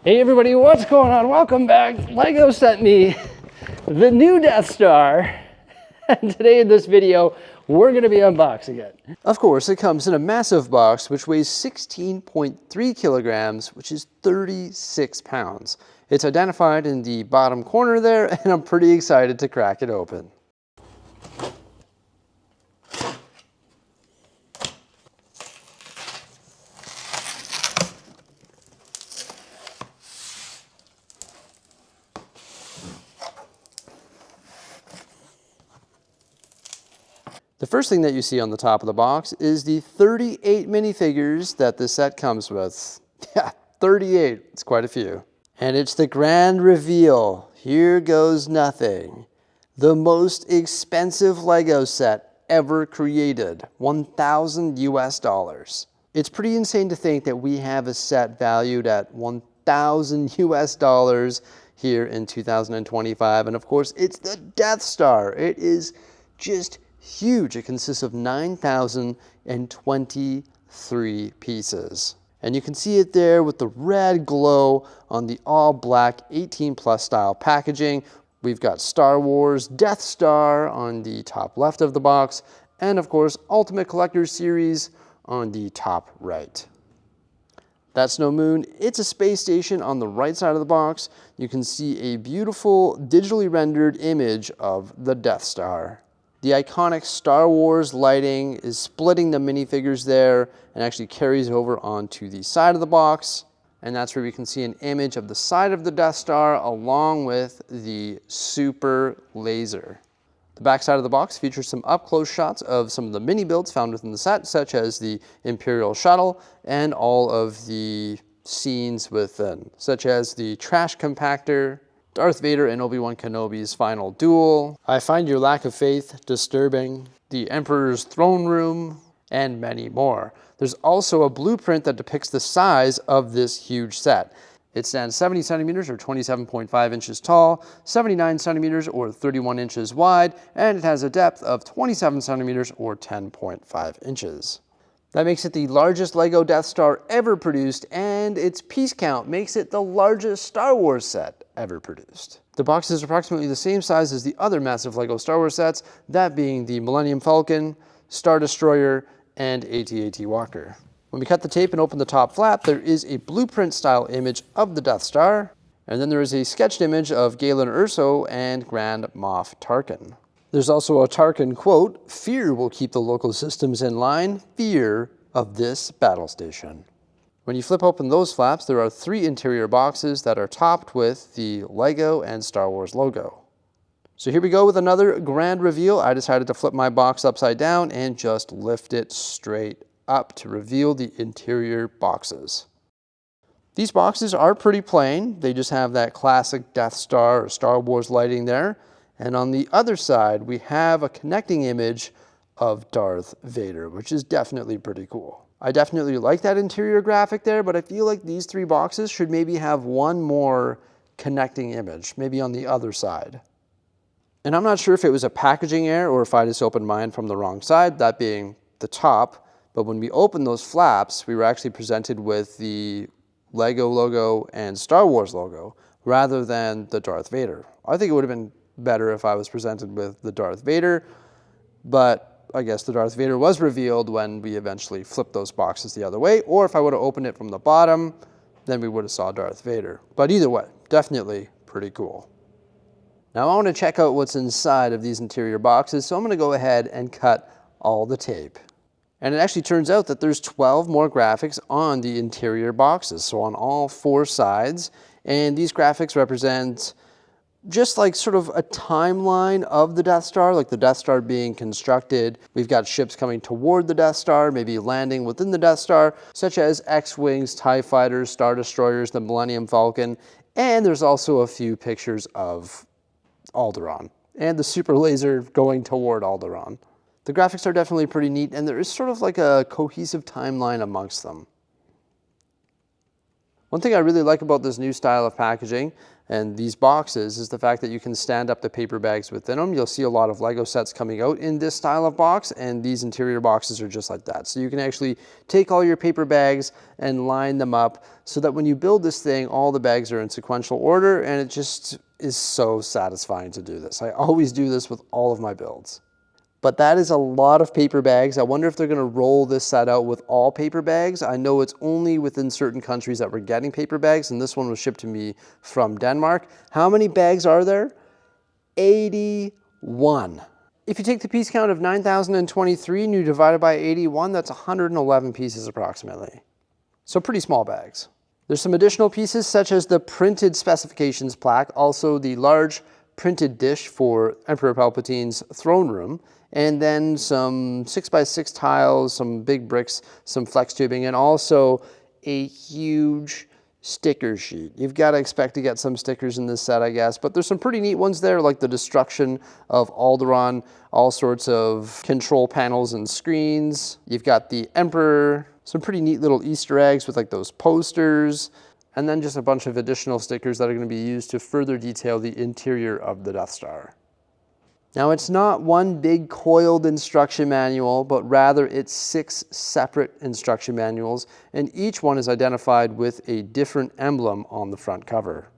Hey everybody, what's going on? Welcome back. Lego sent me the new Death Star. And today in this video, we're going to be unboxing it. Of course, it comes in a massive box, which weighs 16.3 kilograms, which is 36 pounds. It's identified in the bottom corner there, and I'm pretty excited to crack it open. The first thing that you see on the top of the box is the 38 minifigures that the set comes with. Yeah, 38, it's quite a few. And it's the grand reveal. Here goes nothing. The most expensive Lego set ever created, 1,000 US dollars. It's pretty insane to think that we have a set valued at 1,000 US dollars here in 2025. And of course, it's the Death Star. It is just huge. It consists of 9,023 pieces. And you can see it there with the red glow on the all black 18+ style packaging. We've got Star Wars Death Star on the top left of the box, and of course Ultimate Collector's Series on the top right. That's no moon, it's a space station on the right side of the box. You can see a beautiful digitally rendered image of the Death Star. The iconic Star Wars lighting is splitting the minifigures there and actually carries over onto the side of the box. And that's where we can see an image of the side of the Death Star along with the super laser. The back side of the box features some up-close shots of some of the mini builds found within the set, such as the Imperial Shuttle and all of the scenes within, such as the trash compactor, Darth Vader and Obi-Wan Kenobi's final duel, I Find Your Lack of Faith Disturbing, the Emperor's Throne Room, and many more. There's also a blueprint that depicts the size of this huge set. It stands 70 centimeters or 27.5 inches tall, 79 centimeters or 31 inches wide, and it has a depth of 27 centimeters or 10.5 inches. That makes it the largest Lego Death Star ever produced, and its piece count makes it the largest Star Wars set ever produced. The box is approximately the same size as the other massive Lego Star Wars sets, that being the Millennium Falcon, Star Destroyer, and AT-AT Walker. When we cut the tape and open the top flap, there is a blueprint style image of the Death Star, and then there is a sketched image of Galen Erso and Grand Moff Tarkin. There's also a Tarkin quote, "Fear will keep the local systems in line, fear of this battle station." When you flip open those flaps, there are 3 interior boxes that are topped with the Lego and Star Wars logo. So here we go with another grand reveal. I decided to flip my box upside down and just lift it straight up to reveal the interior boxes. These boxes are pretty plain. They just have that classic Death Star or Star Wars lighting there. And on the other side, we have a connecting image of Darth Vader, which is definitely pretty cool. I definitely like that interior graphic there, but I feel like these 3 boxes should maybe have one more connecting image, maybe on the other side. And I'm not sure if it was a packaging error or if I just opened mine from the wrong side, that being the top. But when we opened those flaps, we were actually presented with the Lego logo and Star Wars logo rather than the Darth Vader. I think it would have been better if I was presented with the Darth Vader, but I guess the Darth Vader was revealed when we eventually flipped those boxes the other way, or if I would have opened it from the bottom, then we would have saw Darth Vader. But either way, definitely pretty cool. Now I want to check out what's inside of these interior boxes, so I'm going to go ahead and cut all the tape. And it actually turns out that there's 12 more graphics on the interior boxes, so on all 4 sides, and these graphics represent just like sort of a timeline of the Death Star, like the Death Star being constructed. We've got ships coming toward the Death Star, maybe landing within the Death Star, such as X-Wings, TIE Fighters, Star Destroyers, the Millennium Falcon, and there's also a few pictures of Alderaan and the super laser going toward Alderaan. The graphics are definitely pretty neat, and there is sort of like a cohesive timeline amongst them. One thing I really like about this new style of packaging and these boxes is the fact that you can stand up the paper bags within them. You'll see a lot of Lego sets coming out in this style of box, and these interior boxes are just like that. So you can actually take all your paper bags and line them up so that when you build this thing, all the bags are in sequential order, and it just is so satisfying to do this. I always do this with all of my builds. But that is a lot of paper bags. I wonder if they're gonna roll this set out with all paper bags. I know it's only within certain countries that we're getting paper bags, and this one was shipped to me from Denmark. How many bags are there? 81. If you take the piece count of 9,023 and you divide it by 81, that's 111 pieces approximately. So pretty small bags. There's some additional pieces such as the printed specifications plaque, also the large printed dish for Emperor Palpatine's throne room, and then some 6x6 tiles, some big bricks, some flex tubing, and also a huge sticker sheet. You've got to expect to get some stickers in this set, I guess, but there's some pretty neat ones there, like the destruction of Alderaan, all sorts of control panels and screens. You've got the Emperor, some pretty neat little Easter eggs with like those posters, and then just a bunch of additional stickers that are going to be used to further detail the interior of the Death Star. Now, it's not one big coiled instruction manual, but rather it's 6 separate instruction manuals, and each one is identified with a different emblem on the front cover.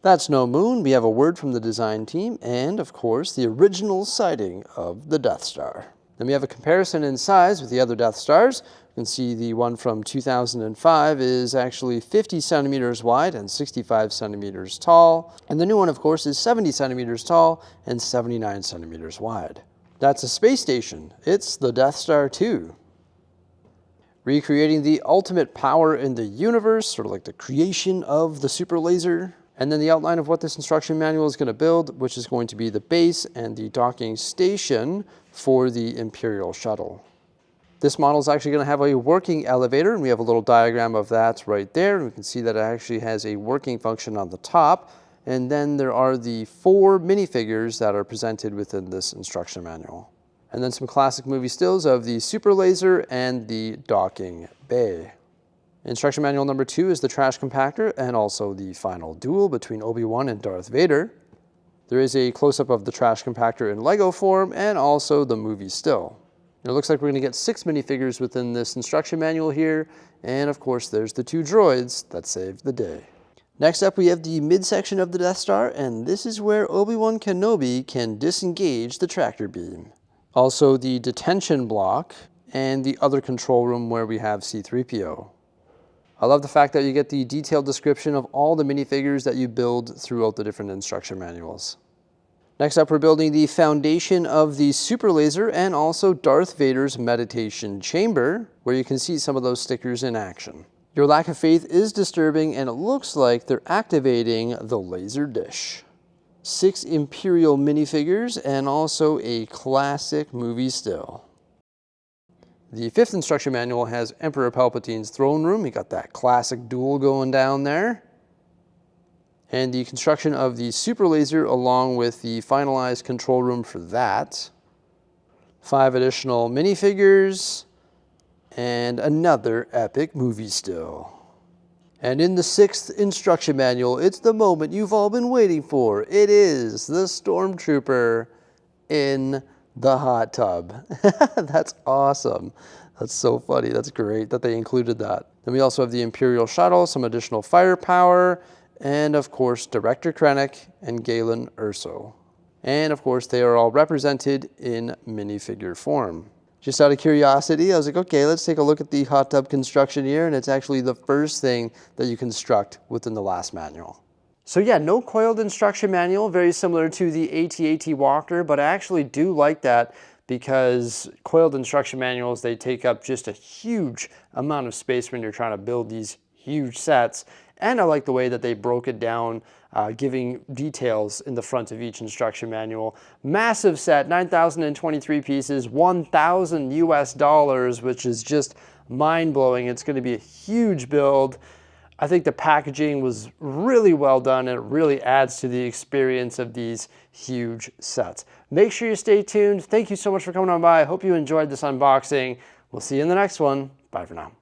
That's no moon. We have a word from the design team, and of course, the original sighting of the Death Star. Then we have a comparison in size with the other Death Stars. You can see the one from 2005 is actually 50 centimeters wide and 65 centimeters tall. And the new one, of course, is 70 centimeters tall and 79 centimeters wide. That's a space station. It's the Death Star 2. Recreating the ultimate power in the universe, sort of like the creation of the super laser. And then the outline of what this instruction manual is going to build, which is going to be the base and the docking station for the Imperial shuttle. This model is actually going to have a working elevator, and we have a little diagram of that right there. And we can see that it actually has a working function on the top. And then there are the 4 minifigures that are presented within this instruction manual. And then some classic movie stills of the super laser and the docking bay. Instruction manual number 2 is the trash compactor and also the final duel between Obi-Wan and Darth Vader. There is a close-up of the trash compactor in Lego form and also the movie still. It looks like we're going to get 6 minifigures within this instruction manual here, and of course there's the 2 droids that saved the day. Next up we have the midsection of the Death Star, and this is where Obi-Wan Kenobi can disengage the tractor beam. Also the detention block and the other control room where we have C-3PO. I love the fact that you get the detailed description of all the minifigures that you build throughout the different instruction manuals. Next up, we're building the foundation of the super laser and also Darth Vader's meditation chamber, where you can see some of those stickers in action. Your lack of faith is disturbing, and it looks like they're activating the laser dish. 6 Imperial minifigures and also a classic movie still. The 5th instruction manual has Emperor Palpatine's throne room. You got that classic duel going down there. And the construction of the super laser along with the finalized control room for that. 5 additional minifigures and another epic movie still. And in the 6th instruction manual, it's the moment you've all been waiting for. It is the Stormtrooper in the hot tub. That's awesome. That's so funny. That's great that they included that. Then we also have the Imperial shuttle, some additional firepower, and of course, Director Krennic and Galen Erso. And of course, they are all represented in minifigure form. Just out of curiosity, I was like, okay, let's take a look at the hot tub construction here, and it's actually the first thing that you construct within the last manual. So yeah, no coiled instruction manual, very similar to the AT-AT Walker, but I actually do like that because coiled instruction manuals, they take up just a huge amount of space when you're trying to build these huge sets. And I like the way that they broke it down, giving details in the front of each instruction manual. Massive set, 9,023 pieces, $1,000 US, which is just mind-blowing. It's going to be a huge build. I think the packaging was really well done, and it really adds to the experience of these huge sets. Make sure you stay tuned. Thank you so much for coming on by. I hope you enjoyed this unboxing. We'll see you in the next one. Bye for now.